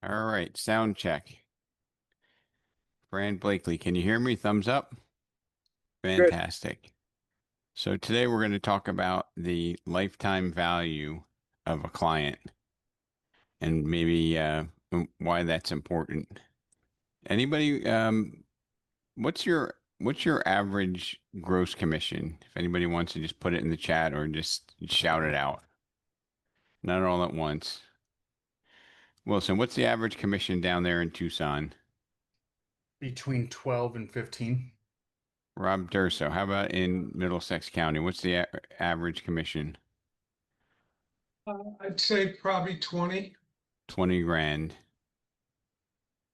All right, sound check. Brand Blakely, can you hear me? Thumbs up. Good. Fantastic. So today we're going to talk about the lifetime value of a client and maybe why that's important. Anybody, what's your average gross commission? If anybody wants to just put it in the chat or just shout it out. Not all at once. Wilson, what's the average commission down there in Tucson? Between 12 and 15. Rob Durso, how about in Middlesex County? What's the average commission? I'd say probably 20. 20 grand.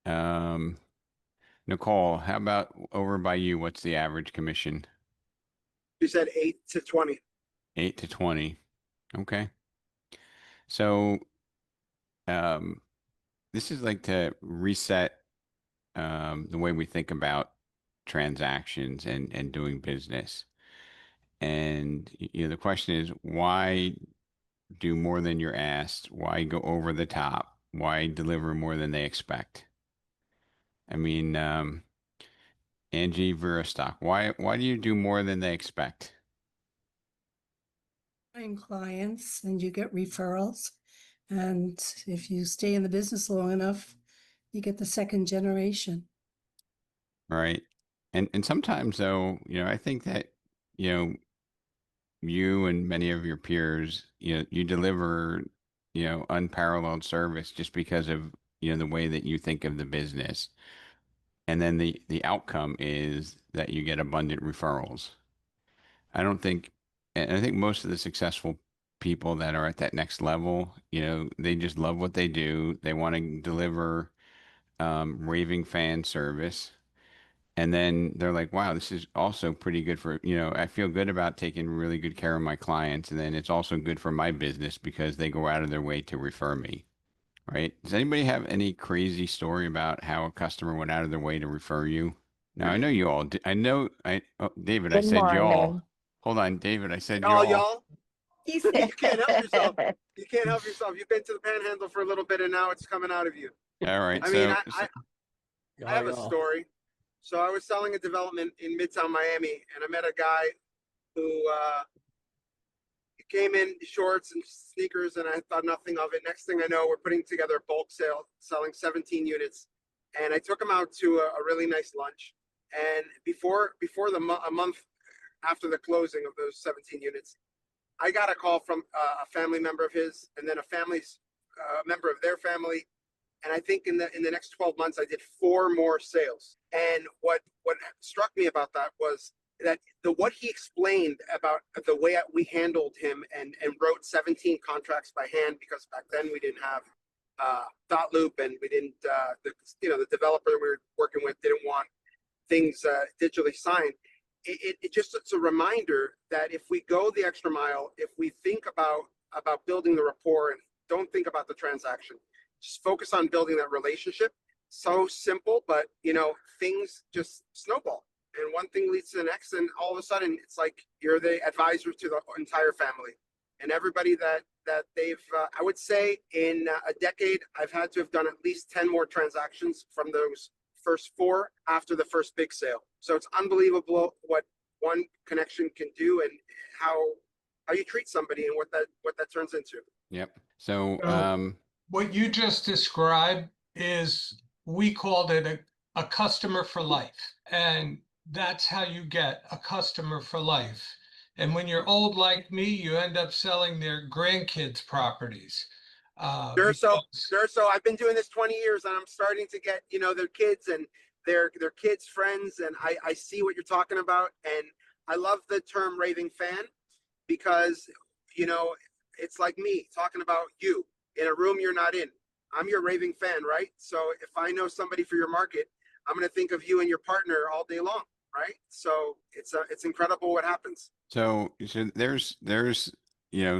Um, Nicole, how about over by you? What's the average commission? You said 8 to 20. 8 to 20. Okay. So, um, this is like to reset the way we think about transactions and doing business. And the question is, why do more than you're asked? Why go over the top? Why deliver more than they expect? I mean, Angie Veristock, why do you do more than they expect? Find clients and you get referrals. And if you stay in the business long enough, you get the second generation. Right. And sometimes though, I think that, you know, you and many of your peers, you deliver, unparalleled service just because of, the way that you think of the business. And then the outcome is that you get abundant referrals. I don't think, and I think most of the successful people that are at that next level, they just love what they do. They want to deliver raving fan service. And then they're like, wow, this is also pretty good for, I feel good about taking really good care of my clients. And then it's also good for my business because they go out of their way to refer me. Right? Does anybody have any crazy story about how a customer went out of their way to refer you? Now, I know you all, I know, David, I Good said y'all. morning. Hold on, David, I said Y'all, y'all. y'all, He you said, can't help yourself. You can't help yourself. You've been to the Panhandle for a little bit, and now it's coming out of you. All right. I mean, So, I so I, I have a story. So I was selling a development in Midtown Miami, and I met a guy who came in shorts and sneakers, and I thought nothing of it. Next thing I know, we're putting together a bulk sale, selling 17 units, and I took him out to a really nice lunch. And before a month after the closing of those 17 units, I got a call from a family member of his, and then a family's member of their family. And I think in the next 12 months, I did 4 more sales. And what struck me about that was that what he explained about the way we handled him and wrote 17 contracts by hand, because back then we didn't have dot loop, and we didn't the developer we were working with didn't want things digitally signed. It's a reminder that if we go the extra mile, if we think about building the rapport and don't think about the transaction, just focus on building that relationship. So simple, but things just snowball, and one thing leads to the next, and all of a sudden it's like you're the advisor to the entire family and everybody that they've. I would say in a decade, I've had to have done at least 10 more transactions from those first 4 after the first big sale. So it's unbelievable what one connection can do, and how you treat somebody and what that turns into. yep. So, So what you just described is, we called it a customer for life. And that's how you get a customer for life. And when you're old like me, you end up selling their grandkids' properties. So, Because so I've been doing this 20 years, and I'm starting to get, their kids and their kids' friends, and I see what you're talking about, and I love the term raving fan, because you know it's like me talking about you in a room you're not in. I'm your raving fan, right? So if I know somebody for your market, I'm going to think of you and your partner all day long, right? So it's incredible what happens. so there's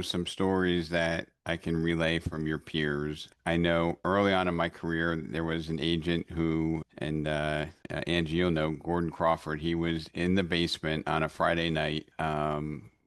some stories that I can relay from your peers. I know early on in my career there was an agent who, and Angie, you'll know Gordon Crawford. He was in the basement on a Friday night,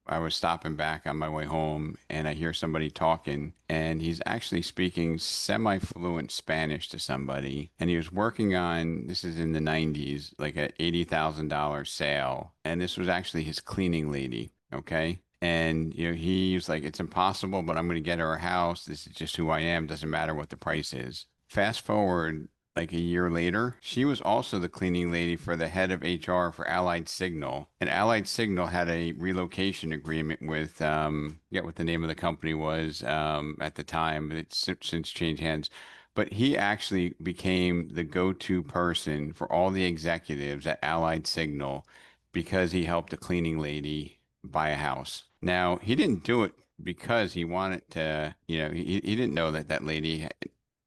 I was stopping back on my way home and I hear somebody talking and he's actually speaking semi-fluent Spanish to somebody. And he was working on, this is in the 90s, like a $80,000 sale. And this was actually his cleaning lady. Okay. And, he was like, it's impossible, but I'm going to get her a house. This is just who I am. Doesn't matter what the price is. Fast forward like a year later, she was also the cleaning lady for the head of HR for Allied Signal. And Allied Signal had a relocation agreement with, forget what the name of the company was at the time, but it's since changed hands. But he actually became the go-to person for all the executives at Allied Signal because he helped a cleaning lady buy a house. Now, he didn't do it because he wanted to, he didn't know that that lady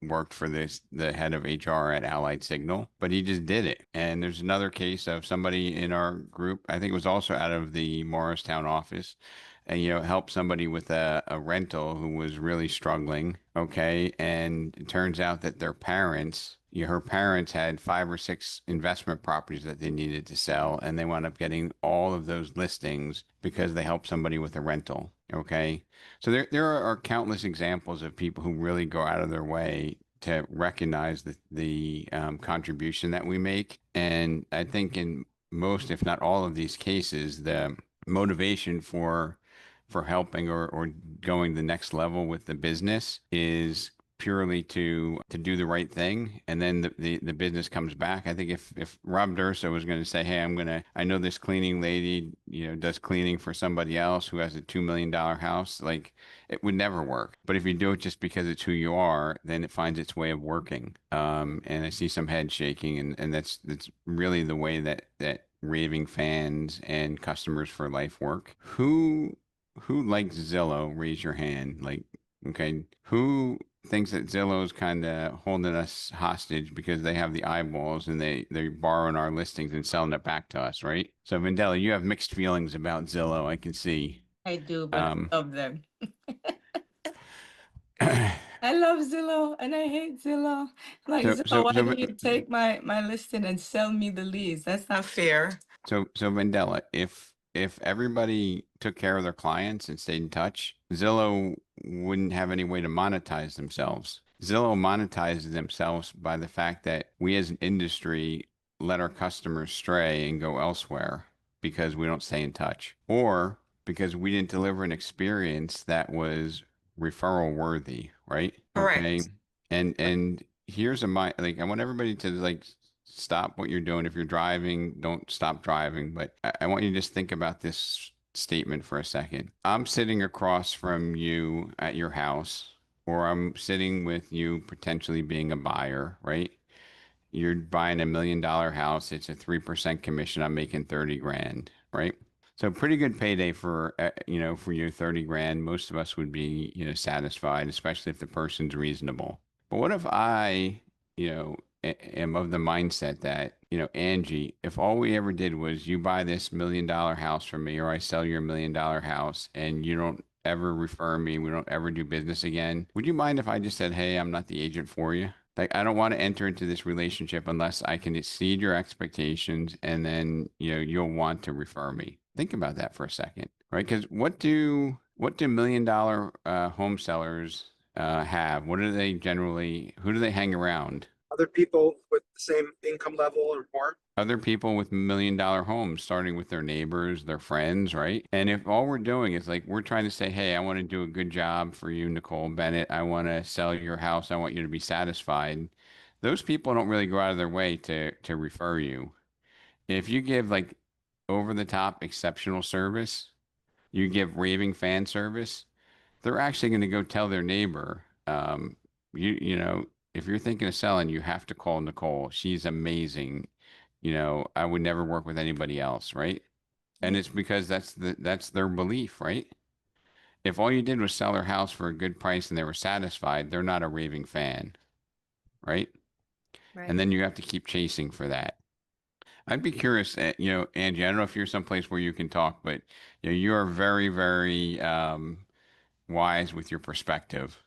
worked for the head of HR at Allied Signal, but he just did it. And there's another case of somebody in our group, I think it was also out of the Morristown office, and helped somebody with a rental who was really struggling. Okay. And it turns out that their parents, her parents had 5 or 6 investment properties that they needed to sell, and they wound up getting all of those listings because they helped somebody with a rental. Okay. So there are countless examples of people who really go out of their way to recognize the contribution that we make. And I think in most, if not all of these cases, the motivation for helping or going the next level with the business is purely to do the right thing, and then the business comes back. I think if Rob Durso was going to say, hey, I know this cleaning lady, does cleaning for somebody else who has a $2 million house, like it would never work. But if you do it just because it's who you are, then it finds its way of working. And I see some head shaking, and that's really the way that raving fans and customers for life work. Who likes Zillow? Raise your hand. Like, okay, who thinks that Zillow's kind of holding us hostage because they have the eyeballs and they're borrowing our listings and selling it back to us, right? So Vendela, you have mixed feelings about Zillow, I can see. I do, but Um, I love them. 'Cause I love Zillow and I hate Zillow. Like, so Zillow, so why so do you take my listing and sell me the leads? That's not fair. so Vendela, if everybody took care of their clients and stayed in touch, Zillow wouldn't have any way to monetize themselves. Zillow monetizes themselves by the fact that we as an industry let our customers stray and go elsewhere because we don't stay in touch, or because we didn't deliver an experience that was referral worthy, right? Okay. Correct. And here's like I want everybody to like stop what you're doing. If you're driving, don't stop driving. But I want you to just think about this statement for a second. I'm sitting across from you at your house, or I'm sitting with you potentially being a buyer, right? You're buying $1 million house. It's a 3% commission. I'm making 30 grand, right? So pretty good payday for, for your 30 grand. Most of us would be, satisfied, especially if the person's reasonable. But what if I, am of the mindset that, Angie, if all we ever did was you buy this $1 million house from me, or I sell your $1 million house and you don't ever refer me, we don't ever do business again, would you mind if I just said, hey, I'm not the agent for you? Like, I don't want to enter into this relationship unless I can exceed your expectations, and then, you'll want to refer me. Think about that for a second, right? Because what do $1 million home sellers have? What do they generally, who do they hang around? Other people with the same income level or more. Other people with $1 million homes, starting with their neighbors, their friends, right? And if all we're doing is like we're trying to say, hey, I want to do a good job for you, Nicole Bennett. I want to sell your house. I want you to be satisfied. Those people don't really go out of their way to refer you. If you give like over the top exceptional service, you give raving fan service, they're actually going to go tell their neighbor, if you're thinking of selling, you have to call Nicole. She's amazing. I would never work with anybody else, right? And it's because that's their belief, right? If all you did was sell their house for a good price and they were satisfied, they're not a raving fan, right? And Right. then you have to keep chasing for that. I'd be curious, Angie, I don't know if you're someplace where you can talk, but you are very, very wise with your perspective.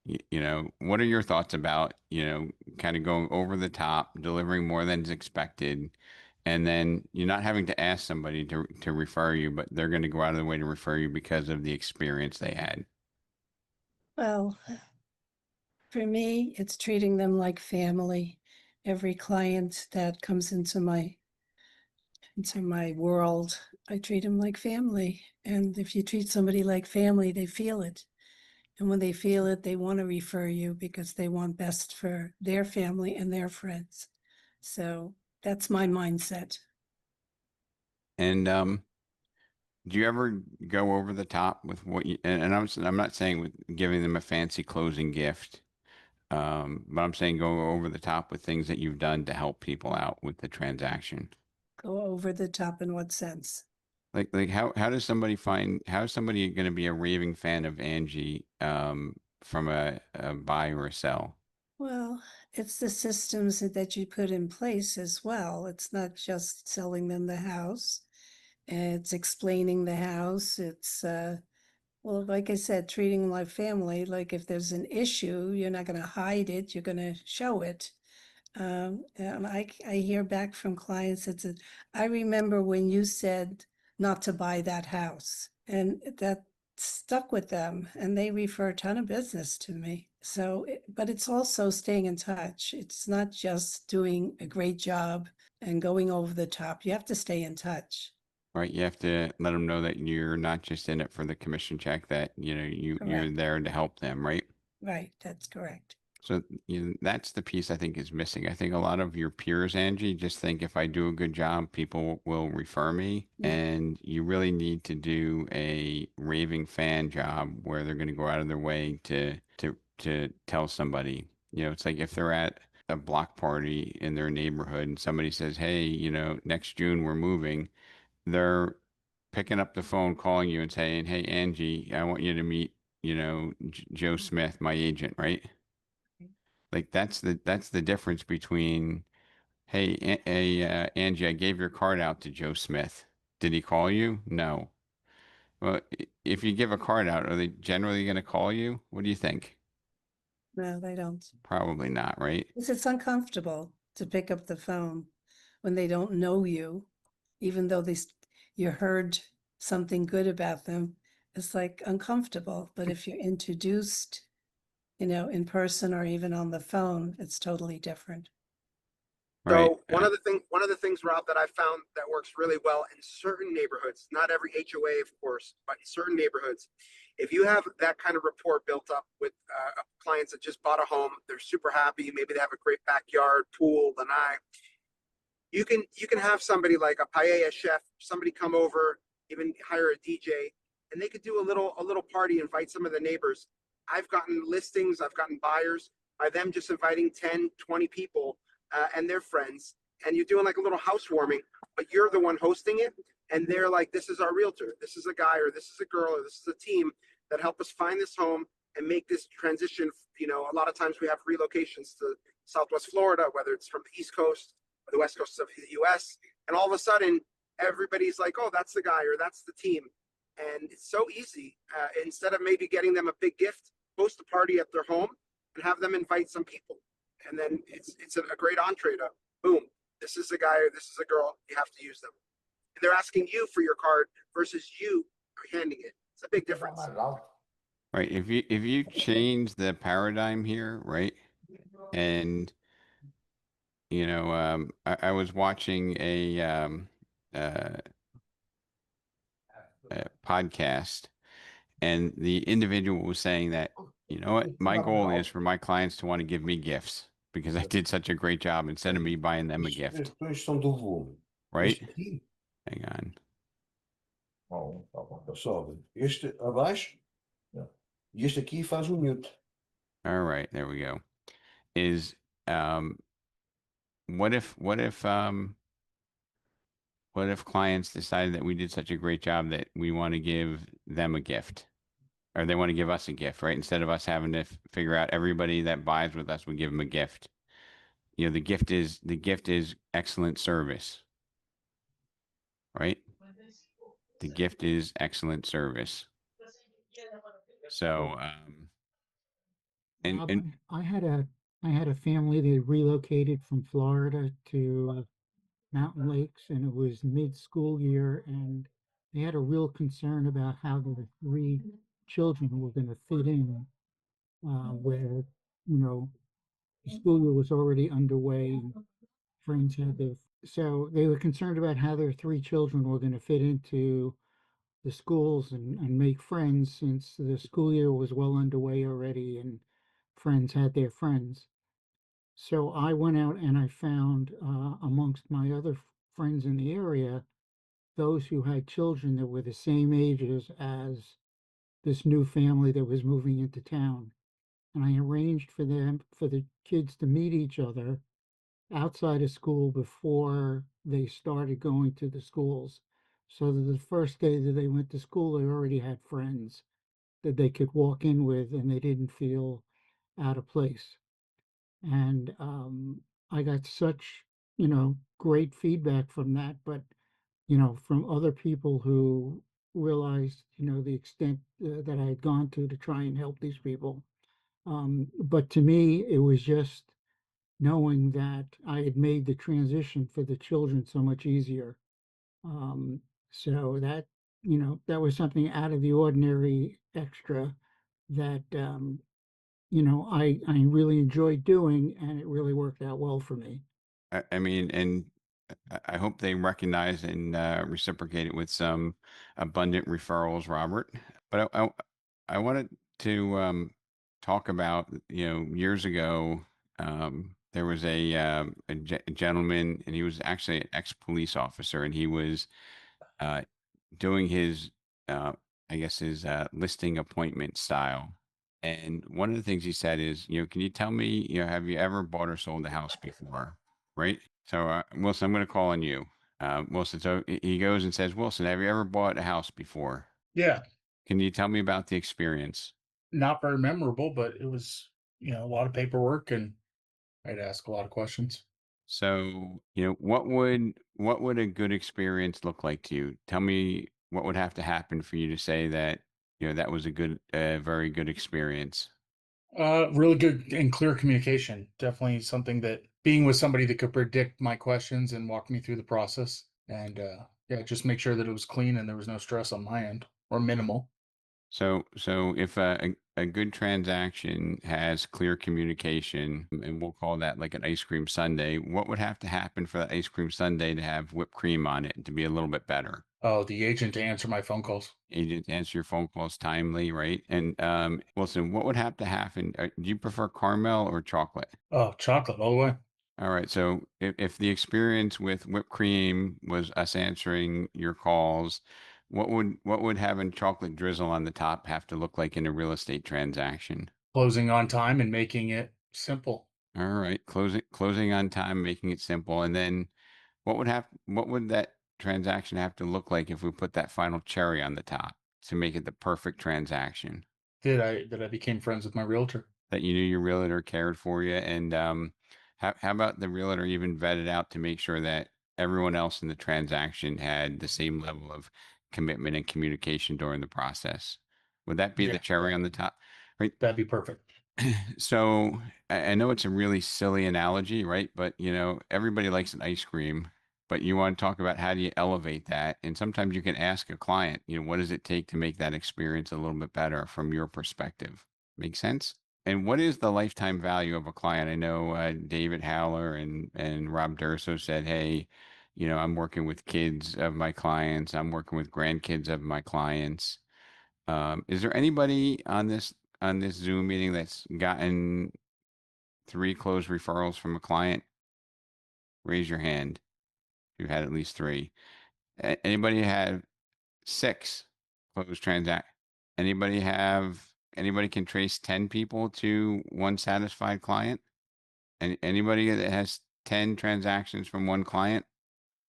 What are your thoughts about, kind of going over the top, delivering more than is expected, And then you're not having to ask somebody to refer you, but they're going to go out of their way to refer you because of the experience they had. Well, for me, it's treating them like family. Every client that comes into my world, I treat them like family. And if you treat somebody like family, they feel it. And when they feel it, they want to refer you because they want best for their family and their friends. So that's my mindset. And do you ever go over the top with what you, and I'm not saying with giving them a fancy closing gift, but I'm saying go over the top with things that you've done to help people out with the transaction. Go over the top in what sense? Like how does somebody find, how is somebody going to be a raving fan of Angie from a buy or a sell? Well, it's the systems that you put in place as well. It's not just selling them the house. It's explaining the house. It's well, like I said, treating them like family. Like if there's an issue, you're not going to hide it. You're going to show it. And I hear back from clients that said, I remember when you said not to buy that house, and that stuck with them, and they refer a ton of business to me. So, but it's also staying in touch. It's not just doing a great job and going over the top. You have to stay in touch. Right? You have to let them know that you're not just in it for the commission check, that you're Correct. there to help them, right? Right, that's correct. So that's the piece I think is missing. I think a lot of your peers, Angie, just think if I do a good job, people will refer me. Yeah. And you really need to do a raving fan job where they're going to go out of their way to tell somebody. It's like if they're at a block party in their neighborhood and somebody says, "Hey, next June we're moving," they're picking up the phone, calling you and saying, "Hey, Angie, I want you to meet, Joe Smith, my agent," right? Like that's the difference between, hey, Angie, I gave your card out to Joe Smith. Did he call you? No. Well, if you give a card out, are they generally going to call you? What do you think? No, they don't. Probably not, right? Because it's uncomfortable to pick up the phone when they don't know you, even though you heard something good about them. It's like uncomfortable. But if you're introduced, in person or even on the phone, it's totally different. Right. So one of the things, Rob, that I found that works really well in certain neighborhoods, not every HOA, of course, but in certain neighborhoods, if you have that kind of rapport built up with clients that just bought a home, they're super happy. Maybe they have a great backyard, pool, lanai. You can have somebody like a paella chef, somebody come over, even hire a DJ, and they could do a little party, invite some of the neighbors. I've gotten listings, I've gotten buyers by them just inviting 10, 20 people and their friends, and you're doing like a little housewarming, but you're the one hosting it, and they're like, this is our realtor, this is a guy, or this is a girl, or this is a team that helped us find this home and make this transition. A lot of times we have relocations to Southwest Florida, whether it's from the East Coast or the West Coast of the US, and all of a sudden everybody's like, oh, that's the guy or that's the team. And it's so easy. Instead of maybe getting them a big gift, host a party at their home and have them invite some people. And then it's a great entree to, boom, this is a guy or this is a girl, you have to use them. And they're asking you for your card versus you handing it. It's a big difference. Right. If you change the paradigm here, right? And I was watching uh, a podcast, and the individual was saying that, you know what, my goal is for my clients to want to give me gifts because I did such a great job instead of me buying them a gift. Right? Hang on. All right, there we go. Is what if clients decided that we did such a great job that we want to give them a gift, or they want to give us a gift, right? Instead of us having to figure out everybody that buys with us, we give them a gift. The gift is excellent service, right? The gift is excellent service. So, Rob, and I had a family that relocated from Florida to Mountain Lakes, and it was mid-school year, and they had a real concern about how the three children were going to fit in, where, you know, the school year was already underway and friends had their, so they were concerned about how their three children were going to fit into the schools and make friends since the school year was well underway already and friends had their friends. So I went out and I found amongst my other friends in the area those who had children that were the same ages as this new family that was moving into town. And I arranged for them, for the kids to meet each other outside of school before they started going to the schools. So that the first day that they went to school, they already had friends that they could walk in with and they didn't feel out of place. And I got such, great feedback from that, but, from other people who realized, the extent that I had gone to try and help these people. But to me, it was just knowing that I had made the transition for the children so much easier. Um, so that, that was something out of the ordinary extra that, I really enjoyed doing and it really worked out well for me. I mean, and I hope they recognize and reciprocate it with some abundant referrals, Robert. But I wanted to talk about, years ago, there was a gentleman, and he was actually an ex-police officer, and he was uh, doing his, uh, I guess, his listing appointment style. And one of the things he said is, can you tell me, have you ever bought or sold a house before? Right. So, Wilson, I'm going to call on you. Wilson, so he goes and says, Wilson, have you ever bought a house before? Yeah, Can you tell me about the experience? not very memorable, but it was, a lot of paperwork and I'd ask a lot of questions. So, what would a good experience look like to you? Tell me what would have to happen for you to say that, that was a very good experience. Really good and clear communication. Definitely something that being with somebody that could predict my questions and walk me through the process. And yeah, just make sure that it was clean and there was no stress on my end or minimal. So if a good transaction has clear communication, and we'll call that like an ice cream sundae, what would have to happen for that ice cream sundae to have whipped cream on it and to be a little bit better? Oh, the agent to answer my phone calls. Agent answer your phone calls timely, right? And Wilson, what would have to happen? Do you prefer caramel or chocolate? Oh, chocolate all the way. All right. So if the experience with whipped cream was us answering your calls, what would having chocolate drizzle on the top have to look like in a real estate transaction? Closing on time and making it simple. All right. Closing on time, making it simple. And then what would that transaction have to look like if we put that final cherry on the top to make it the perfect transaction? That I became friends with my realtor. That you knew your realtor cared for you, and how about the realtor even vetted out to make sure that everyone else in the transaction had the same level of commitment and communication during the process? Would that be the Yeah, cherry on the top? Right. that'd be perfect. So I know it's a really silly analogy, right? But everybody likes an ice cream, but you want to talk about how do you elevate that? And sometimes you can ask a client, what does it take to make that experience a little bit better from your perspective? Make sense? And what is the lifetime value of a client? I know David Howler and Rob Durso said, "Hey, I'm working with kids of my clients. I'm working with grandkids of my clients." Is there anybody on this Zoom meeting that's gotten three closed referrals from a client? Raise your hand. If you've had at least three. Anybody have six closed transact? Anybody can trace 10 people to one satisfied client? And anybody that has 10 transactions from one client?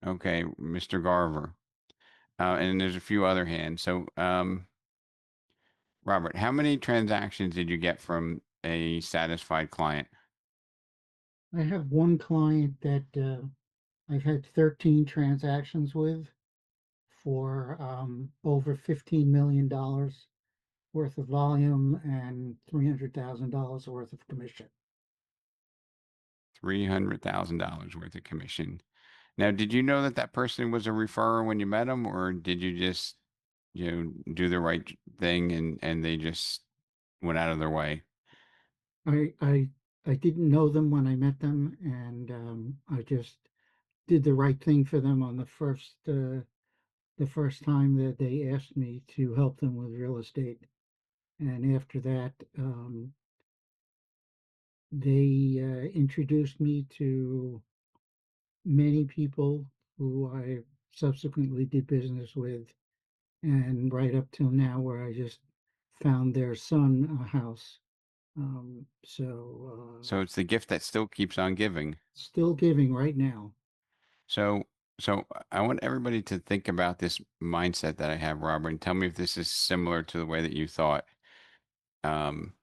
Okay, Mr. Garver. And there's a few other hands. So, Robert, how many transactions did you get from a satisfied client? I have one client that I've had 13 transactions with for over $15 million worth of volume and $300,000 worth of commission. $300,000 worth of commission. Now, did you know that that person was a referrer when you met them, or did you just, do the right thing and they just went out of their way? I I I didn't know them when I met them, and I just did the right thing for them on the first time that they asked me to help them with real estate. And after that, they introduced me to many people who I subsequently did business with, and right up till now, where I just found their son a house. So it's the gift that still keeps on giving. Still giving right now. So, so I want everybody to think about this mindset that I have, Robert, and tell me if this is similar to the way that you thought. Um,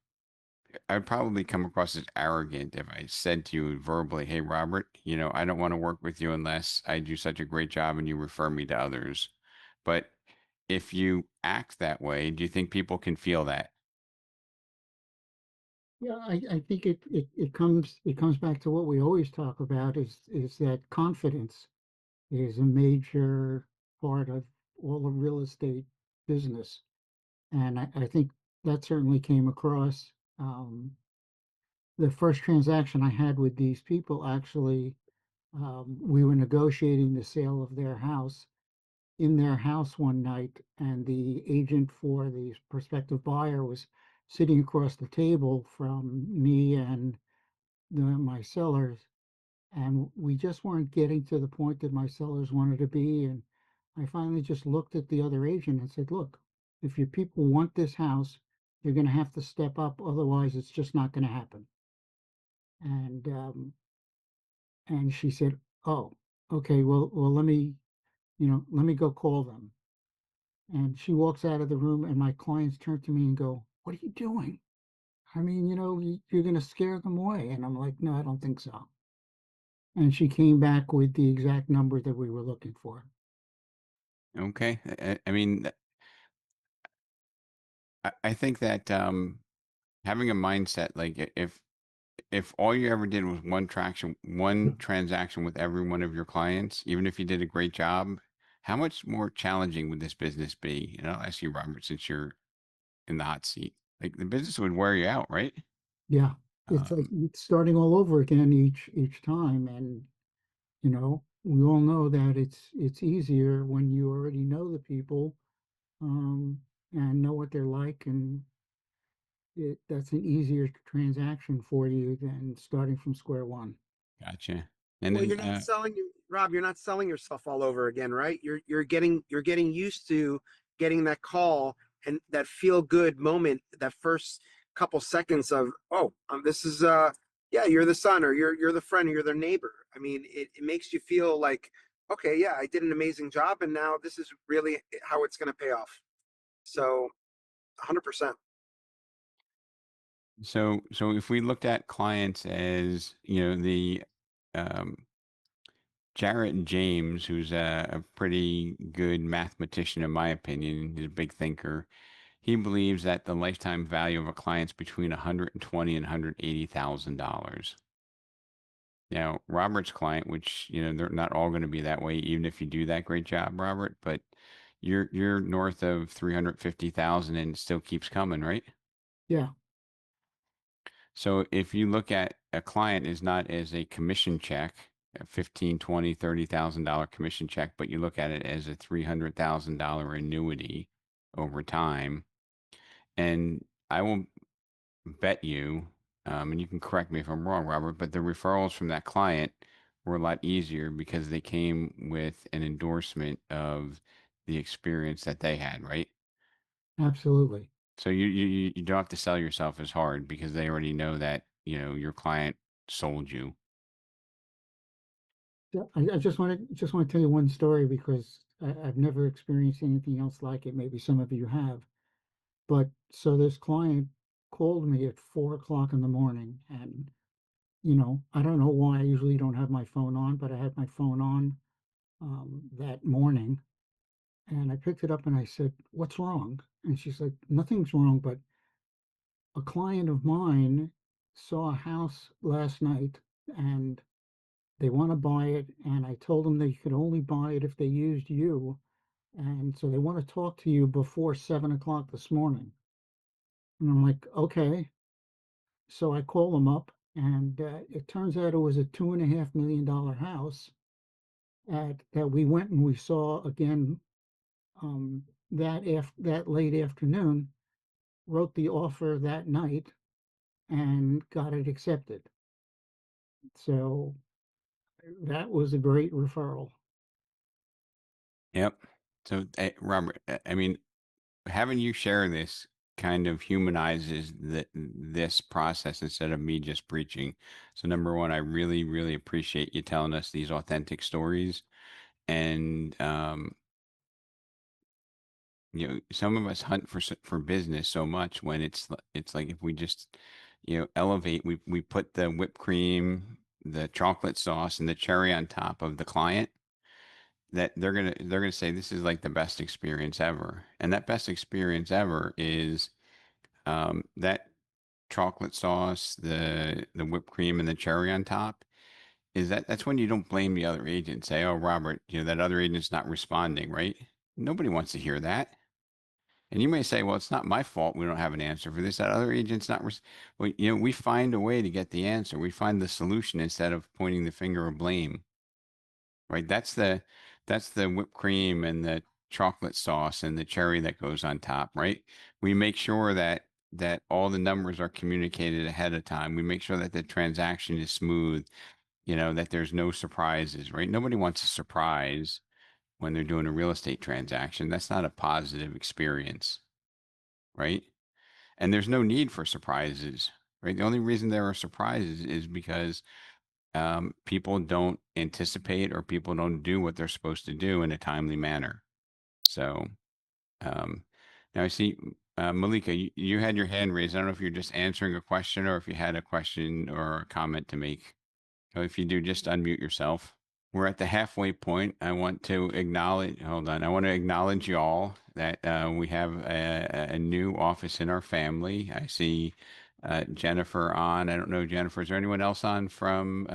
I'd probably come across as arrogant if I said to you verbally, "Hey, Robert, I don't want to work with you unless I do such a great job and you refer me to others." But if you act that way, do you think people can feel that? Yeah, I think it comes back to what we always talk about is that confidence is a major part of all of real estate business. And I think that certainly came across. The first transaction I had with these people, actually, we were negotiating the sale of their house in their house one night, and the agent for the prospective buyer was sitting across the table from me and my sellers, and we just weren't getting to the point that my sellers wanted to be. And I finally just looked at the other agent and said, "Look, if your people want this house, you're going to have to step up. Otherwise, it's just not going to happen." And she said, "Oh, okay. Well, let me go call them." And she walks out of the room, and my clients turn to me and go, "What are you doing? I mean, you're going to scare them away." And I'm like, "No, I don't think so." And she came back with the exact number that we were looking for. Okay. I mean, I think that having a mindset like if all you ever did was one transaction with every one of your clients, even if you did a great job, how much more challenging would this business be? And I'll ask you, Robert, since you're in the hot seat. Like the business would wear you out, right? Yeah, it's like Um, it's starting all over again each time. And we all know that it's easier when you already know the people, um, and know what they're like, and that's an easier transaction for you than starting from square one. gotcha. And Well, then, you're not selling Rob, you're not selling yourself all over again, right? You're getting used to getting that call and that feel good moment, that first couple seconds of, oh, this is yeah, you're the son, or you're the friend, or you're the neighbor. I mean, it makes you feel like, okay, yeah, I did an amazing job, and now this is really how it's gonna pay off. So 100%. so if we looked at clients as, the um, Jarrett James, who's a pretty good mathematician, in my opinion, he's a big thinker. He believes that the lifetime value of a client's between 120 and $180,000. Now, Robert's client, which, they're not all going to be that way, even if you do that great job, Robert, but you're north of 350,000 and it still keeps coming, right? Yeah, So if you look at a client is not as a commission check, a 15, 20, $30,000 commission check, but you look at it as a $300,000 annuity over time. And I will bet you, and you can correct me if I'm wrong, Robert, but the referrals from that client were a lot easier because they came with an endorsement of the experience that they had, right? absolutely. So you don't have to sell yourself as hard because they already know that, your client sold you. Yeah, I just want to tell you one story because I've never experienced anything else like it. Maybe some of you have. But so this client called me at 4 o'clock in the morning, and I don't know why I usually don't have my phone on, but I had my phone on that morning, and I picked it up and I said, "What's wrong?" And she's like, "Nothing's wrong, but a client of mine saw a house last night, and they want to buy it, and I told them they could only buy it if they used you. And so they want to talk to you before 7 o'clock this morning. And I'm like, okay. So I call them up, and it turns out it was a $2.5 million house that we went and we saw again that late afternoon, wrote the offer that night, and got it accepted. So that was a great referral. Yep. So, Robert, I mean, having you share this kind of humanizes this process instead of me just preaching. So, number one, I really, really appreciate you telling us these authentic stories. And, some of us hunt for business so much when it's like if we just, elevate, we put the whipped cream, the chocolate sauce, and the cherry on top of the client, that they're gonna say this is like the best experience ever, and that best experience ever is that chocolate sauce, the whipped cream, and the cherry on top. That's when you don't blame the other agent. Say, oh, Robert, that other agent's not responding, right? Nobody wants to hear that. And you may say, well, it's not my fault. We don't have an answer for this. That other agent's not. Well, we find a way to get the answer. We find the solution instead of pointing the finger of blame. Right? That's the whipped cream and the chocolate sauce and the cherry that goes on top. Right? We make sure that all the numbers are communicated ahead of time. We make sure that the transaction is smooth. That there's no surprises. Right? Nobody wants a surprise when they're doing a real estate transaction. That's not a positive experience. Right? And there's no need for surprises, right? The only reason there are surprises is because people don't anticipate or people don't do what they're supposed to do in a timely manner. So um, now I see Malika, you had your hand raised. I don't know if you're just answering a question or if you had a question or a comment to make. So if you do, just unmute yourself. We're at the halfway point. I want to acknowledge, hold on. I want to acknowledge y'all that we have a new office in our family. I see Jennifer on. I don't know, Jennifer, is there anyone else on from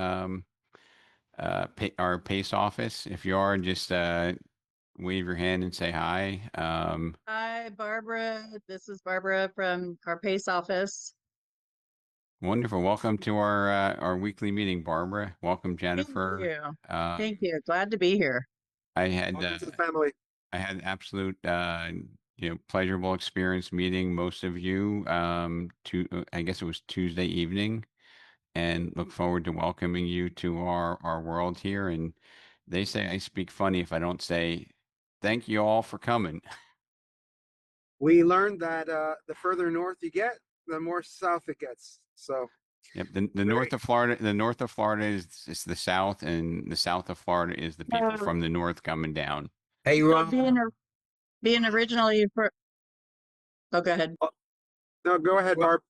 our PACE office? If you are, just wave your hand and say hi. Hi, Barbara. This is Barbara from our PACE office. Wonderful. Welcome to our weekly meeting, Barbara. Welcome, Jennifer. Thank you. Thank you. Glad to be here. I had Welcome to the family. I had absolute pleasurable experience meeting most of you I guess it was Tuesday evening, and look forward to welcoming you to our world here. And they say I speak funny if I don't say thank you all for coming. We learned that the further north you get, the more south it gets. So Yep, the north of Florida, is the south, and the south of Florida is the people from the north coming down. Hey, So Rob. being originally for, oh, go ahead. no, go ahead, Barb.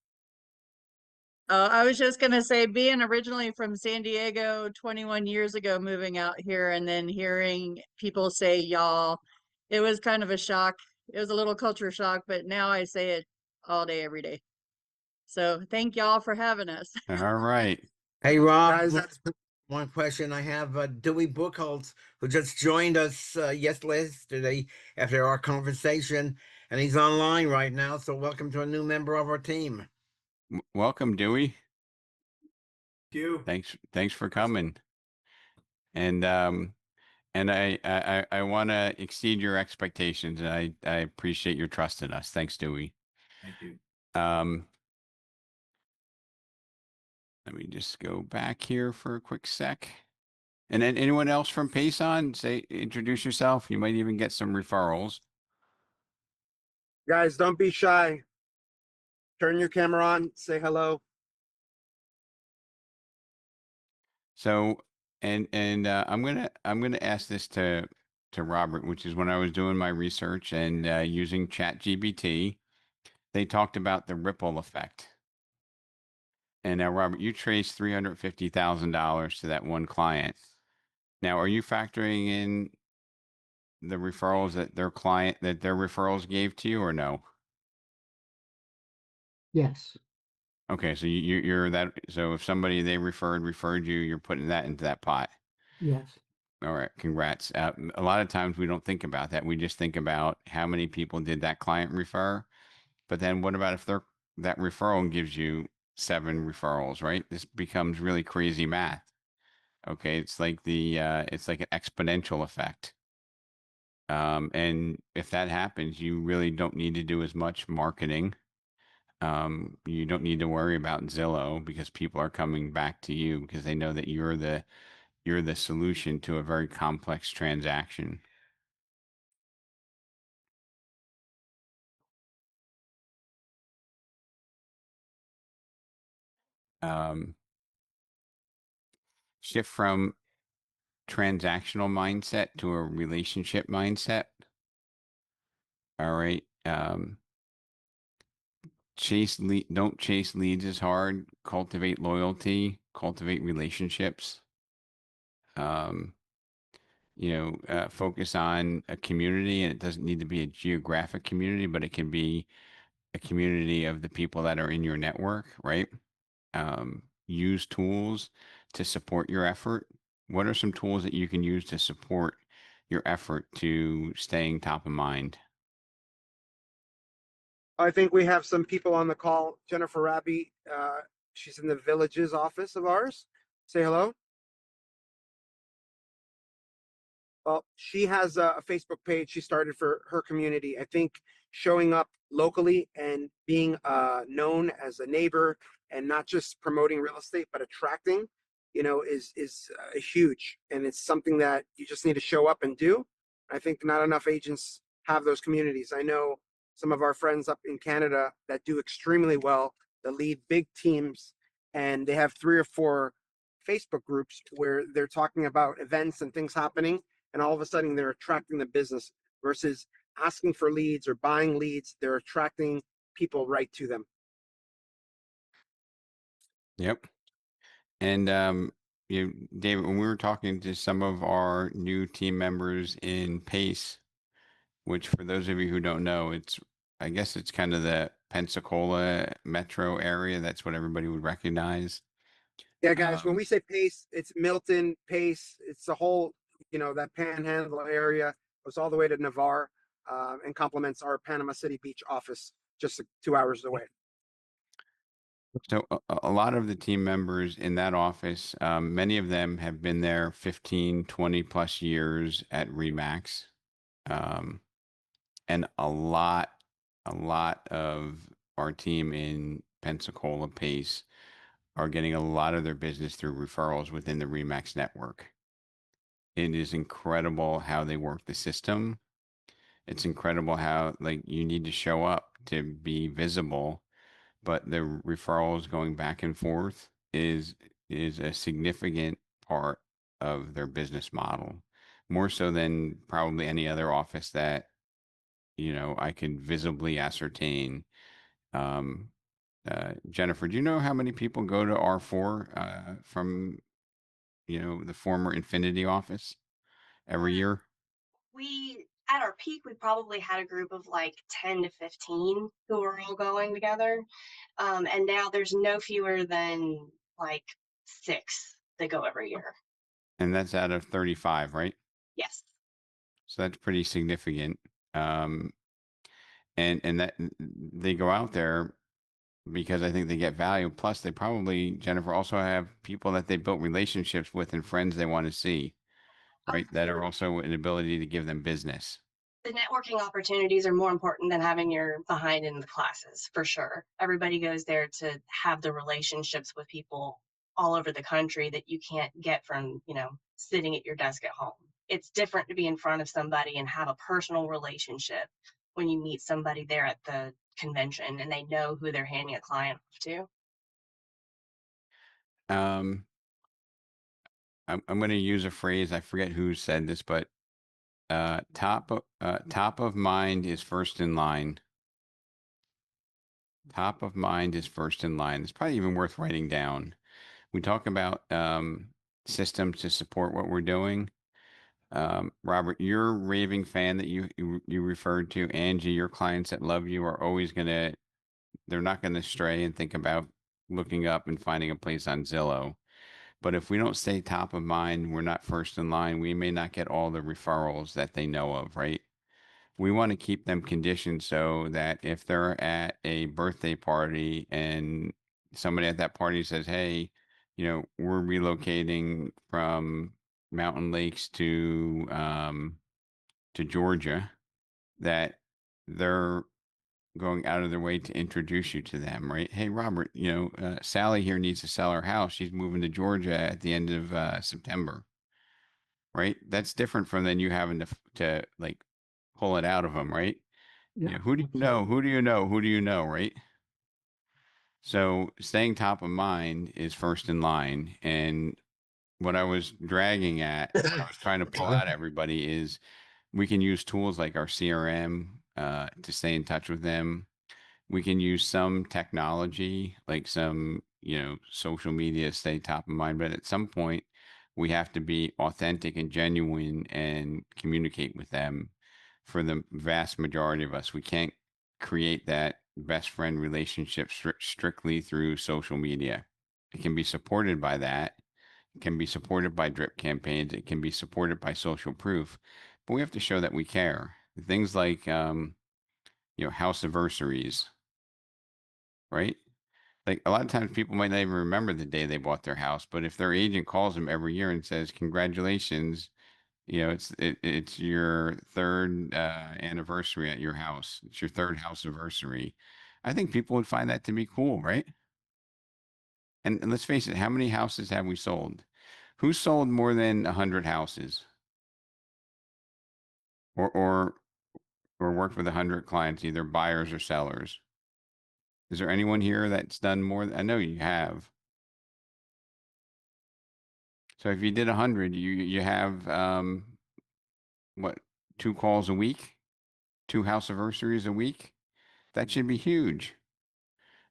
I was just gonna say, being originally from San Diego 21 years ago, moving out here and then hearing people say y'all, it was kind of a shock. It was a little culture shock, but now I say it all day, every day. So thank y'all for having us. All right. Hey, Rob. Guys, that's One question I have, Dewey Buchholz, who just joined us yesterday after our conversation, and he's online right now. So welcome to a new member of our team. Welcome, Dewey. Thank you. Thanks for coming. And I want to exceed your expectations. And I appreciate your trust in us. Thanks, Dewey. Thank you. Let me just go back here for a quick sec. And then anyone else from Payson, introduce yourself. You might even get some referrals. Guys, don't be shy. Turn your camera on. Say hello. So, and I'm gonna ask this to Robert, which is when I was doing my research and using ChatGPT, they talked about the ripple effect. And now, Robert, you traced $350,000 to that one client. Now, are you factoring in the referrals that their referrals gave to you, or no? Yes. Okay, so you're that. So if somebody they referred you, you're putting that into that pot. Yes. All right, congrats. A lot of times we don't think about that. We just think about how many people did that client refer. But then what about if that referral gives you 7 referrals, right? This becomes really crazy math. Okay, it's like an exponential effect. And if that happens, you really don't need to do as much marketing. You don't need to worry about Zillow because people are coming back to you because they know that you're the solution to a very complex transaction. Um, Shift from transactional mindset to a relationship mindset. All right. Don't chase leads as hard. Cultivate loyalty. Cultivate relationships. Um, Focus on a community, and it doesn't need to be a geographic community, but it can be a community of the people that are in your network, right? Use tools to support your effort. What are some tools that you can use to support your effort to staying top of mind? I think we have some people on the call. Jennifer Raby, she's in the Villages office of ours. Say hello. Well, she has a Facebook page she started for her community. I think showing up locally and being known as a neighbor and not just promoting real estate, but attracting, is huge. And it's something that you just need to show up and do. I think not enough agents have those communities. I know some of our friends up in Canada that do extremely well, that lead big teams, and they have 3 or 4 Facebook groups where they're talking about events and things happening, and all of a sudden they're attracting the business versus asking for leads or buying leads. They're attracting people right to them. Yep. And David, when we were talking to some of our new team members in Pace, which for those of you who don't know, I guess it's kind of the Pensacola metro area. That's what everybody would recognize. Yeah, guys, when Um, we say Pace, it's Milton, Pace. It's the whole, that panhandle area goes all the way to Navarre, and complements our Panama City Beach office just 2 hours away. So a lot of the team members in that office, many of them have been there 15, 20 plus years at Remax. Um, and a lot of our team in Pensacola Pace are getting a lot of their business through referrals within the Remax network. It is incredible how they work the system. It's incredible how like you need to show up to be visible, but the referrals going back and forth is a significant part of their business model, more so than probably any other office that I could visibly ascertain. Um, Jennifer, do you know how many people go to R4 from the former Infinity office every year? We at our peak we probably had a group of like 10 to 15 who were all going together, and now there's no fewer than like 6 that go every year. And that's out of 35, right? Yes. So that's pretty significant. Um, and that they go out there because I think they get value. Plus, they probably, Jennifer, also have people that they built relationships with and friends they want to see, right? That are also an ability to give them business. The networking opportunities are more important than having your behind in the classes, for sure. Everybody goes there to have the relationships with people all over the country that you can't get from, sitting at your desk at home. It's different to be in front of somebody and have a personal relationship when you meet somebody there at the convention and they know who they're handing a client off to. Um, I'm going to use a phrase. I forget who said this, but top of mind is first in line. Top of mind is first in line. It's probably even worth writing down. We talk about systems to support what we're doing. Robert, your raving fan that you referred to, Angie, your clients that love you are always they're not gonna stray and think about looking up and finding a place on Zillow. But if we don't stay top of mind, we're not first in line, we may not get all the referrals that they know of, right? We want to keep them conditioned so that if they're at a birthday party and somebody at that party says, hey, we're relocating from Mountain Lakes to Georgia, that they're going out of their way to introduce you to them, right? Hey, Robert, Sally here needs to sell her house. She's moving to Georgia at the end of September, right? That's different from then you having to like pull it out of them, right? Yeah, Who do you know? Who do you know? Who do you know, right? So staying top of mind is first in line. And what I was dragging at, what I was trying to pull out everybody is we can use tools like our CRM to stay in touch with them. We can use some technology, like some, social media, stay top of mind. But at some point, we have to be authentic and genuine and communicate with them. For the vast majority of us, we can't create that best friend relationship strictly through social media. It can be supported by that. It can be supported by drip campaigns. It can be supported by social proof. But we have to show that we care. Things like, house anniversaries, right? Like a lot of times people might not even remember the day they bought their house, but if their agent calls them every year and says, congratulations, it's your third anniversary at your house. It's your third house anniversary. I think people would find that to be cool, right? And let's face it, how many houses have we sold? Who sold more than 100 houses? Or worked with 100 clients, either buyers or sellers? Is there anyone here that's done more? I know you have. So if you did 100, you have what, 2 calls a week, 2 house anniversaries a week? That should be huge.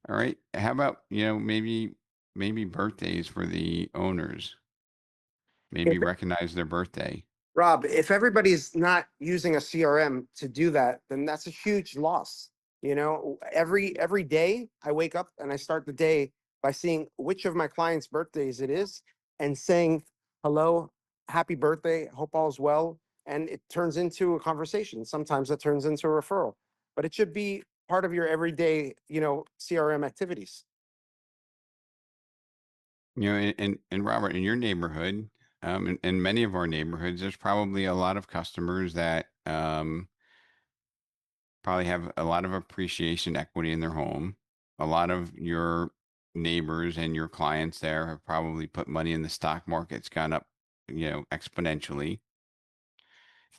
All right. How about, maybe birthdays for the owners? Maybe If, recognize their birthday. Rob, if everybody's not using a CRM to do that, then that's a huge loss. Every day I wake up and I start the day by seeing which of my clients' birthdays it is and saying, hello, happy birthday, hope all's well. And it turns into a conversation. Sometimes it turns into a referral, but it should be part of your everyday, CRM activities. And Robert, in your neighborhood, in many of our neighborhoods, there's probably a lot of customers that probably have a lot of appreciation equity in their home. A lot of your neighbors and your clients there have probably put money in the stock market. It's gone up, exponentially.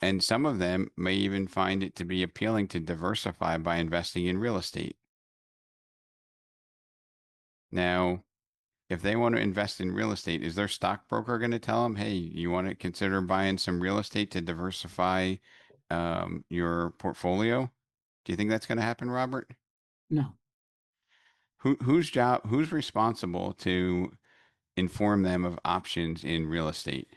And some of them may even find it to be appealing to diversify by investing in real estate. Now, if they want to invest in real estate, is their stockbroker going to tell them, hey, you want to consider buying some real estate to diversify your portfolio? Do you think that's going to happen, Robert? no, Who's responsible to inform them of options in real estate?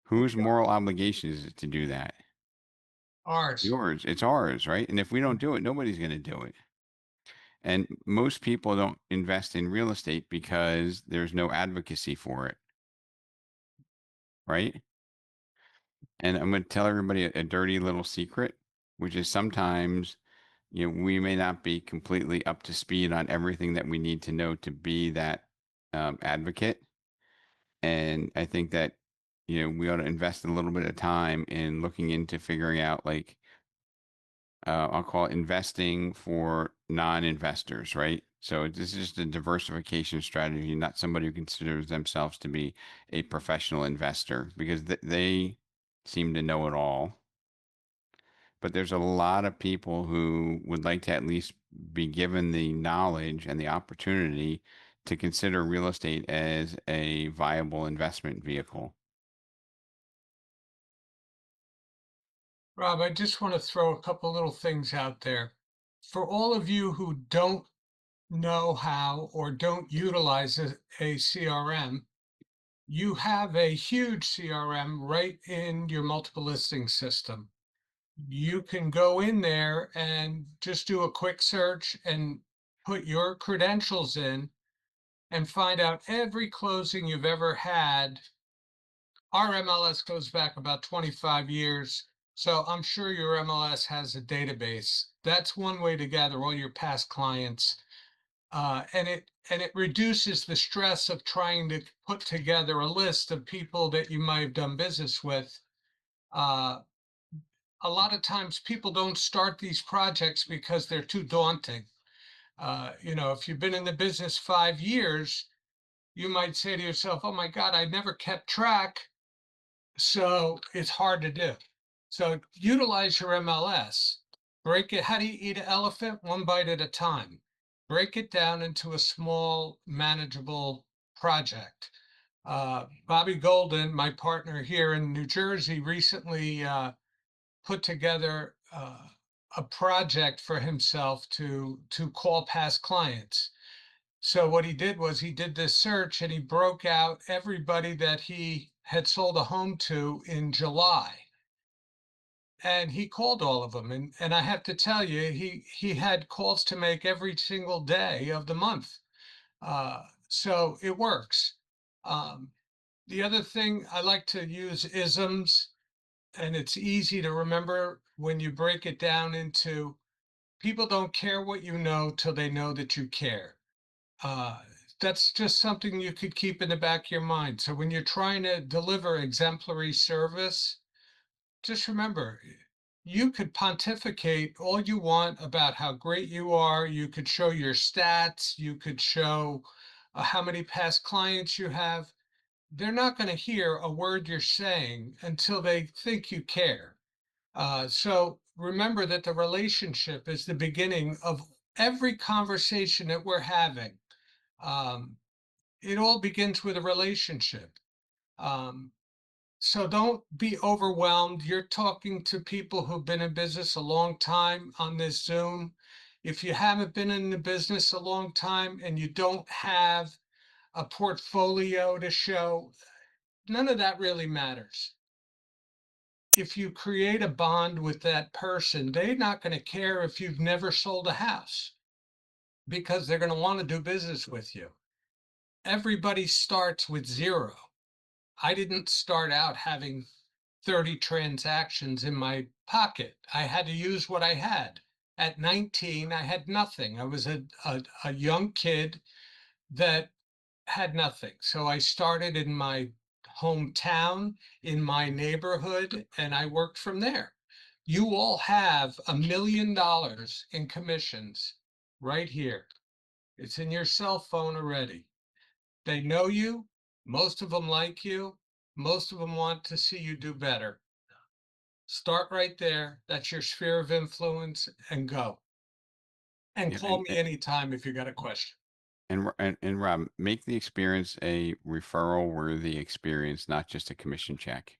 Whose moral obligation is it to do that? Ours. Yours. It's ours, right? And if we don't do it, nobody's going to do it. And most people don't invest in real estate because there's no advocacy for it, right? And I'm going to tell everybody a dirty little secret, which is sometimes, we may not be completely up to speed on everything that we need to know to be that advocate. And I think that, we ought to invest a little bit of time in looking into figuring out, like, I'll call it investing for non-investors, right? So this is just a diversification strategy, not somebody who considers themselves to be a professional investor, because they seem to know it all. But there's a lot of people who would like to at least be given the knowledge and the opportunity to consider real estate as a viable investment vehicle. Rob, I just want to throw a couple little things out there. For all of you who don't know how or don't utilize a CRM, you have a huge CRM right in your multiple listing system. You can go in there and just do a quick search and put your credentials in and find out every closing you've ever had. Our MLS goes back about 25 years, so I'm sure your MLS has a database. That's one way to gather all your past clients. And it reduces the stress of trying to put together a list of people that you might have done business with. A lot of times people don't start these projects because they're too daunting. If you've been in the business 5 years, you might say to yourself, oh my God, I never kept track. So it's hard to do. So utilize your MLS. Break it. How do you eat an elephant? One bite at a time. Break it down into a small, manageable project. Bobby Golden, my partner here in New Jersey, recently put together a project for himself to call past clients. So what he did was he did this search and he broke out everybody that he had sold a home to in July. And he called all of them. And I have to tell you, he had calls to make every single day of the month. So it works. Um, the other thing I like to use isms, and it's easy to remember when you break it down into people don't care what you know till they know that you care. Uh, that's just something you could keep in the back of your mind. So when you're trying to deliver exemplary service, just remember, you could pontificate all you want about how great you are. You could show your stats. You could show how many past clients you have. They're not going to hear a word you're saying until they think you care. So remember that the relationship is the beginning of every conversation that we're having. Um, it all begins with a relationship. Um, so don't be overwhelmed. You're talking to people who've been in business a long time on this Zoom. If you haven't been in the business a long time and you don't have a portfolio to show, none of that really matters. If you create a bond with that person, they're not going to care if you've never sold a house because they're going to want to do business with you. Everybody starts with zero. I didn't start out having 30 transactions in my pocket. I had to use what I had. At 19, I had nothing. I was a young kid that had nothing. So I started in my hometown, in my neighborhood, and I worked from there. You all have $1 million in commissions right here. It's in your cell phone already. They know you. Most of them like you. Most of them want to see you do better. Start right there. That's your sphere of influence and go. And Yeah, call me anytime if you got a question. and Rob, make the experience a referral worthy experience, not just a commission check.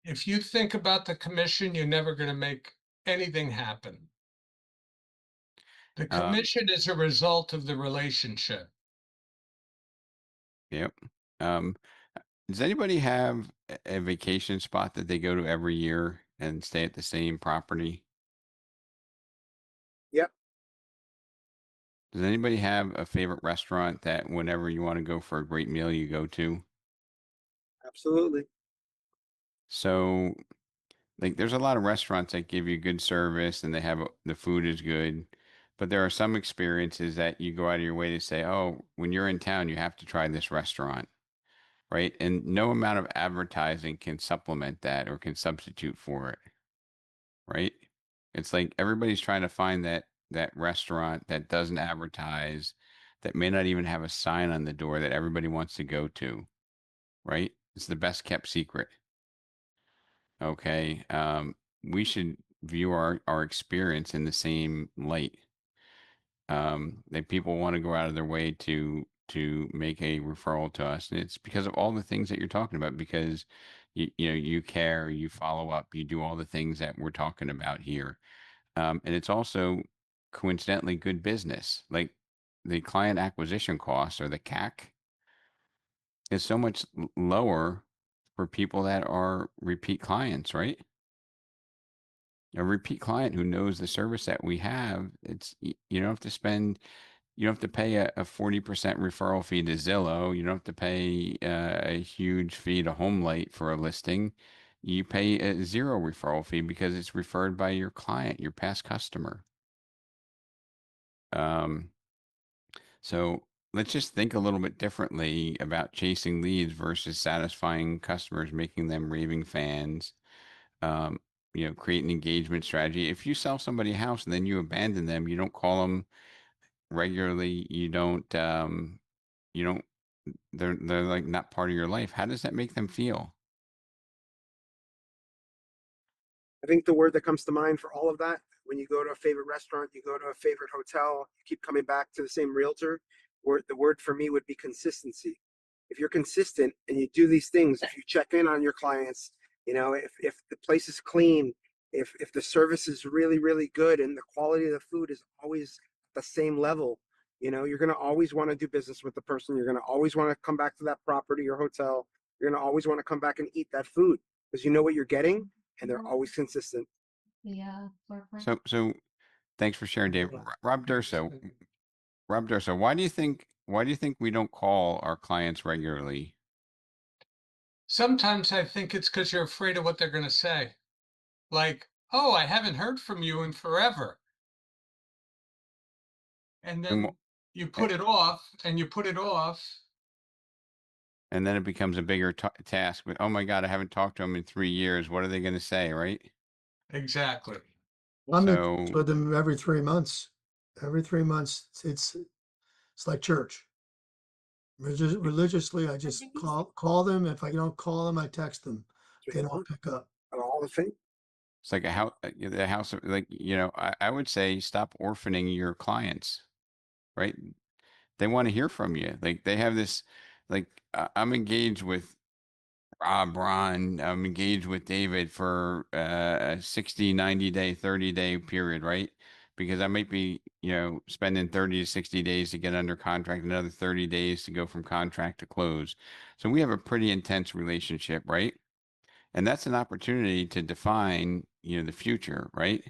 If you think about the commission, you're never going to make anything happen. The Um, commission is a result of the relationship. yep. Um, does anybody have a vacation spot that they go to every year and stay at the same property? Yep. Does anybody have a favorite restaurant that whenever you want to go for a great meal, you go to? Absolutely. So, like, there's a lot of restaurants that give you good service and they have the food is good, but there are some experiences that you go out of your way to say, oh, when you're in town, you have to try this restaurant, right? And no amount of advertising can supplement that or can substitute for it, right? It's like everybody's trying to find that restaurant that doesn't advertise, that may not even have a sign on the door that everybody wants to go to, right? It's the best kept secret. Okay. We should view our experience in the same light. That people want to go out of their way to make a referral to us. And it's because of all the things that you're talking about, because you care, you follow up, you do all the things that we're talking about here. And it's also coincidentally good business. Like the client acquisition cost or the CAC is so much lower for people that are repeat clients, right? A repeat client who knows the service that we have, you don't have to spend, you don't have to pay a 40% referral fee to Zillow. You don't have to pay a huge fee to HomeLight for a listing. You pay a zero referral fee because it's referred by your client, your past customer. So let's just think a little bit differently about chasing leads versus satisfying customers, making them raving fans. Create an engagement strategy. If you sell somebody a house and then you abandon them, you don't call them regularly. You don't, they're like not part of your life. How does that make them feel? I think the word that comes to mind for all of that, when you go to a favorite restaurant, you go to a favorite hotel, you keep coming back to the same realtor, the word for me would be consistency. If you're consistent and you do these things, if you check in on your clients, if the place is clean, if the service is really, really good and the quality of the food is always the same level, you're going to always want to do business with the person. You're going to always want to come back to that property or hotel. You're going to always want to come back and eat that food because you know what you're getting and they're always consistent. Yeah. So thanks for sharing, Dave. Rob Durso, why do you think we don't call our clients regularly? Sometimes I think it's because you're afraid of what they're going to say. Like, oh, I haven't heard from you in forever. And then you put it off and you put it off. And then it becomes a bigger task. But oh my God, I haven't talked to them in 3 years. What are they going to say, right? Exactly. I'm in So touch with them every 3 months. Every 3 months, it's like church. Religiously, I just call them. If I don't call them, I text them. They don't pick up. All the thing. it's like the house, like, I would say stop orphaning your clients, right? They want to hear from you. Like they have this, like I'm engaged with Ron, I'm engaged with David for a 60, 90 day, 30-day period, right? Because I might be, spending 30 to 60 days to get under contract, another 30 days to go from contract to close. So we have a pretty intense relationship, right? And that's an opportunity to define, the future, right?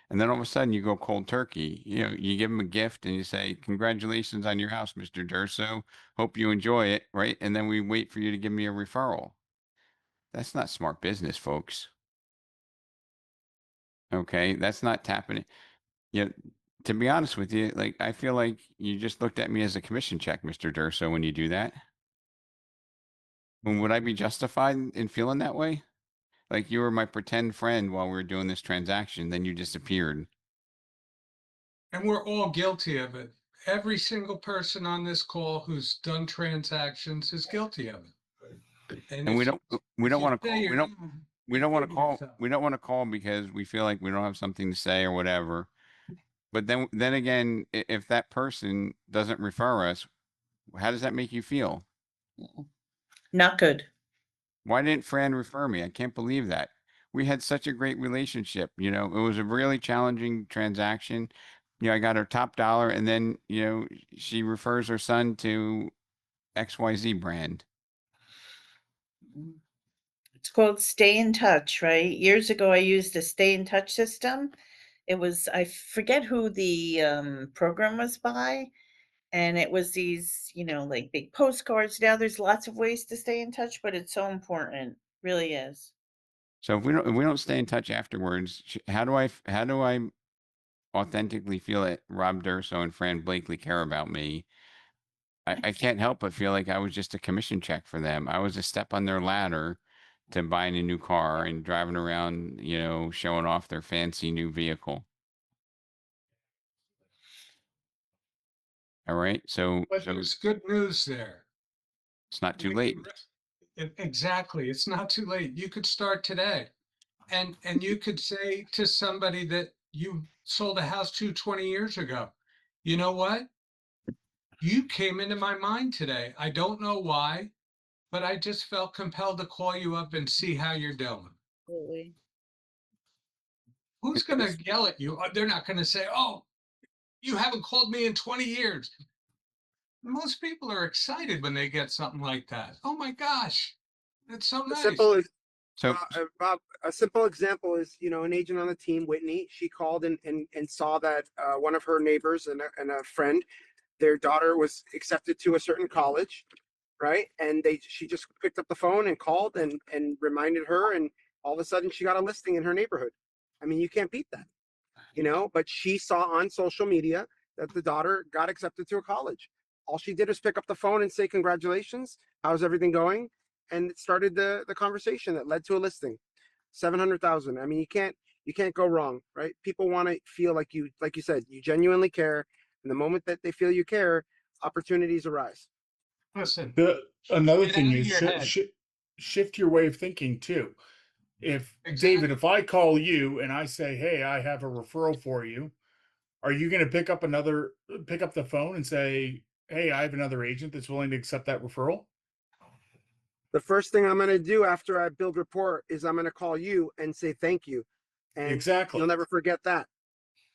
And then all of a sudden you go cold turkey. You give them a gift and you say, "Congratulations on your house, Mr. Durso. Hope you enjoy it," right? And then we wait for you to give me a referral. That's not smart business, folks. Okay, that's not tapping it. To be honest with you, like I feel like you just looked at me as a commission check, Mr. Durso, when you do that. And would I be justified in feeling that way? Like you were my pretend friend while we were doing this transaction, then you disappeared. And we're all guilty of it. Every single person on this call who's done transactions is guilty of it. And we don't want to call. We don't want to call. yourself. We don't want to call because we feel like we don't have something to say or whatever. But then again, if that person doesn't refer us, how does that make you feel? Not good. Why didn't Fran refer me? I can't believe that. We had such a great relationship. It was a really challenging transaction. I got her top dollar and then, she refers her son to XYZ brand. It's called Stay in Touch, right? Years ago, I used the Stay in Touch system. I forget who the program was by, and it was these, like big postcards. Now there's lots of ways to stay in touch, but it's so important. Really is. So if we don't stay in touch afterwards, how do I authentically feel that Rob Durso and Fran Blakely care about me? I can't help but feel like I was just a commission check for them. I was a step on their ladder to buying a new car and driving around, showing off their fancy new vehicle. All right. So But there's good news there. it's not too late. Exactly. It's not too late. You could start today. And you could say to somebody that you sold a house to 20 years ago, you know what? You came into my mind today. I don't know why, but I just felt compelled to call you up and see how you're doing. Absolutely. Who's going to yell at you? They're not going to say, "Oh, you haven't called me in 20 years." Most people are excited when they get something like that. Oh my gosh, that's so nice. So, Bob, a simple example is, an agent on the team, Whitney, she called and saw that one of her neighbors and a friend, their daughter was accepted to a certain college, right? And she just picked up the phone and called and reminded her, and all of a sudden she got a listing in her neighborhood. I mean, you can't beat that, but she saw on social media that the daughter got accepted to a college. All she did was pick up the phone and say, "Congratulations, how's everything going?" And it started the conversation that led to a listing. 700,000. I mean, you can't go wrong, right? People want to feel like you said, you genuinely care. And the moment that they feel you care, opportunities arise. Listen, Another get thing out of is your head. shift your way of thinking too. If Exactly. David, if I call you and I say, "Hey, I have a referral for you," are you going to pick up the phone and say, "Hey, I have another agent that's willing to accept that referral"? The first thing I'm going to do after I build rapport is I'm going to call you and say thank you. And Exactly. you'll never forget that.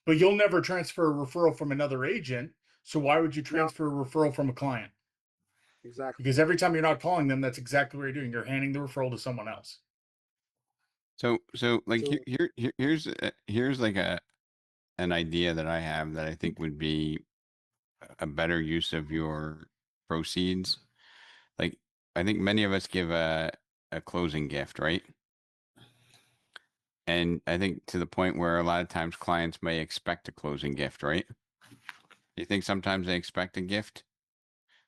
But you'll never transfer a referral from another agent. So why would you No, transfer a referral from a client? exactly. Because every time you're not calling them, that's exactly what you're doing. You're handing the referral to someone else. so like So here's like an idea that I have that I think would be a better use of your proceeds. Like, I think many of us give a closing gift, right? And I think to the point where a lot of times clients may expect a closing gift, right? You think sometimes they expect a gift?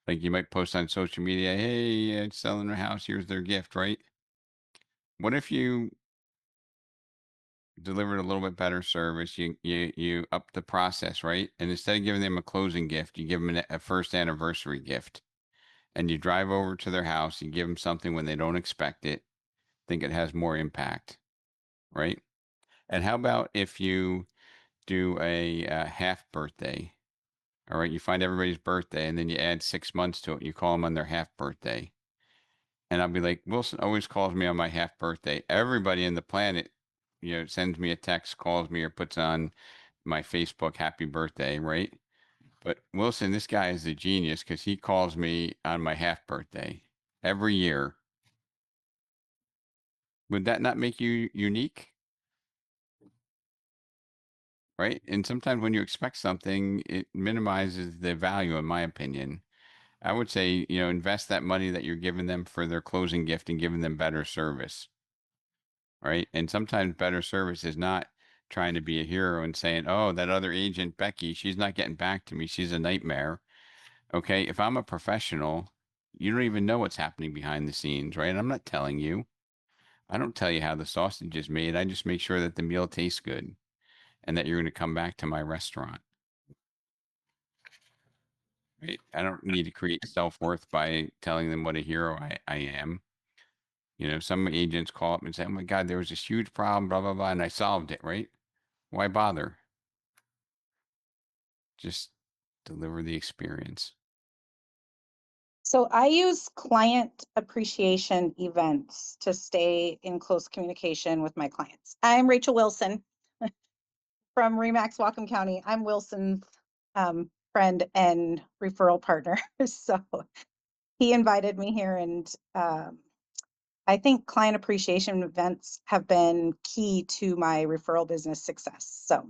Like you might post on social media, "Hey, it's selling their house. Here's their gift," right? What if you delivered a little bit better service? You up the process, right? And instead of giving them a closing gift, you give them a first anniversary gift, and you drive over to their house and give them something when they don't expect it. Think it has more impact, right? And how about if you do a half birthday? All right, you find everybody's birthday, and then you add 6 months to it. You call them on their half birthday. And I'll be like, Wilson always calls me on my half birthday. Everybody in the planet, sends me a text, calls me, or puts on my Facebook happy birthday, right? But Wilson, this guy is a genius because he calls me on my half birthday every year. Would that not make you unique? Right? And sometimes when you expect something, it minimizes the value, in my opinion. I would say, invest that money that you're giving them for their closing gift and giving them better service. Right? And sometimes better service is not trying to be a hero and saying, "Oh, that other agent, Becky, she's not getting back to me. She's a nightmare." Okay. If I'm a professional, you don't even know what's happening behind the scenes, right? I'm not telling you. I don't tell you how the sausage is made. I just make sure that the meal tastes good and that you're going to come back to my restaurant. Right? I don't need to create self-worth by telling them what a hero I am. Some agents call up and say, "Oh my God, there was this huge problem, blah, blah, blah, and I solved it," right? Why bother? Just deliver the experience. So I use client appreciation events to stay in close communication with my clients. I'm Rachel Wilson from Remax, Whatcom County. I'm Wilson's friend and referral partner. So he invited me here, and I think client appreciation events have been key to my referral business success. So,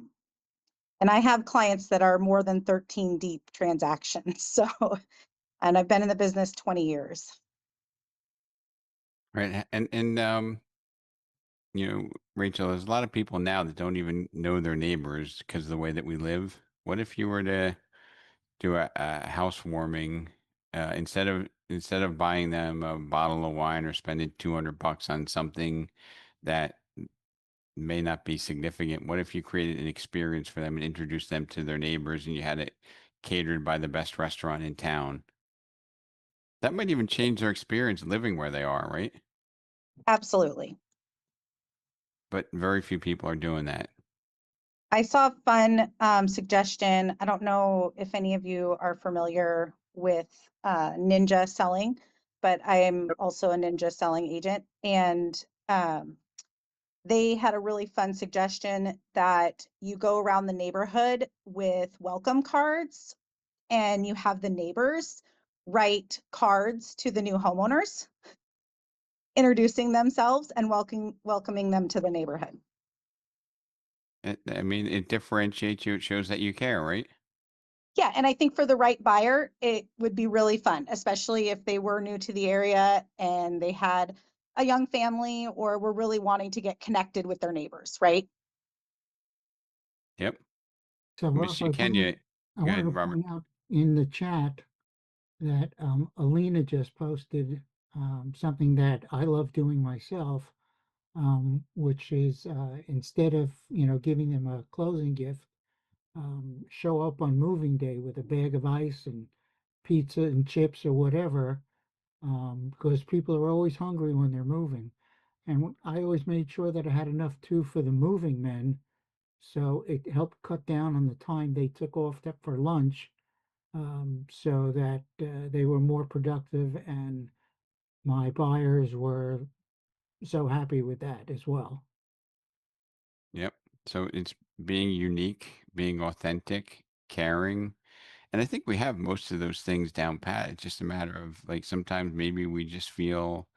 and I have clients that are more than 13 deep transactions. So, and I've been in the business 20 years. Right. Rachel, there's a lot of people now that don't even know their neighbors because of the way that we live. What if you were to do a housewarming, instead of buying them a bottle of wine or spending $200 on something that may not be significant? What if you created an experience for them and introduced them to their neighbors and you had it catered by the best restaurant in town? That might even change their experience living where they are, right? Absolutely. But very few people are doing that. I saw a fun suggestion. I don't know if any of you are familiar with ninja selling, but I am also a ninja selling agent. And they had a really fun suggestion that you go around the neighborhood with welcome cards and you have the neighbors write cards to the new homeowners. introducing themselves and welcoming them to the neighborhood. I mean, it differentiates you. It shows that you care, right? Yeah, and I think for the right buyer, it would be really fun, especially if they were new to the area and they had a young family or were really wanting to get connected with their neighbors, right? Yep. So Miss Robert, Kenya, I go wanted ahead, to Robert. point out in the chat that Alina just posted something that I love doing myself, which is instead of giving them a closing gift, show up on moving day with a bag of ice and pizza and chips or whatever, because people are always hungry when they're moving. And I always made sure that I had enough too for the moving men, so it helped cut down on the time they took off for lunch, so that they were more productive, and my buyers were so happy with that as well. Yep. So it's being unique, being authentic, caring. And I think we have most of those things down pat. It's just a matter of like sometimes maybe we just feel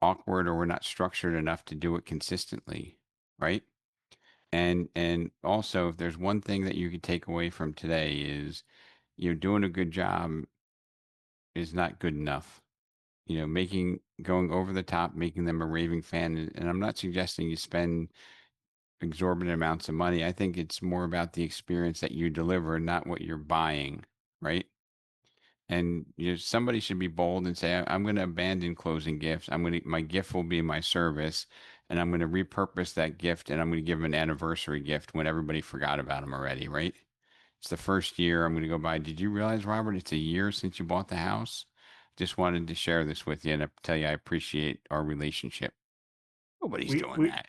awkward or we're not structured enough to do it consistently, right? And also if there's one thing that you could take away from today is doing a good job is not good enough. Going over the top, making them a raving fan. And I'm not suggesting you spend exorbitant amounts of money. I think it's more about the experience that you deliver, not what you're buying, right? And somebody should be bold and say, I'm going to abandon closing gifts. My gift will be my service, and I'm going to repurpose that gift, and I'm going to give them an anniversary gift when everybody forgot about them already, right? It's the first year. I'm going to go by. Did you realize, Robert, it's a year since you bought the house? Just wanted to share this with you and tell you I appreciate our relationship. Nobody's doing that.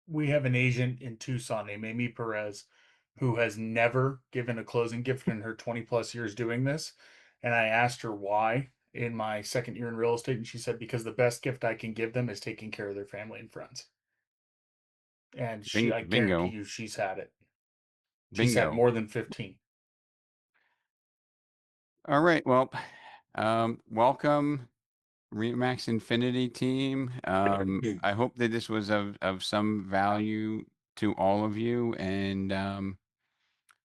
We have an agent in Tucson named Amy Perez who has never given a closing gift in her 20 plus years doing this. And I asked her why in my second year in real estate. And she said, because the best gift I can give them is taking care of their family and friends. And I guarantee Bingo. you she's had it. She's had Bingo. more than 15. All right. Well, welcome, Remax Infinity team. I hope that this was of some value to all of you, and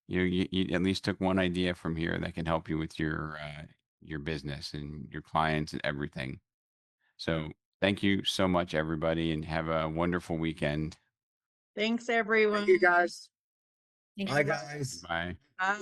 you at least took one idea from here that can help you with your business and your clients and everything. So thank you so much, everybody, and have a wonderful weekend. Thanks, everyone. Thank you, guys. Bye, guys. Bye. Bye.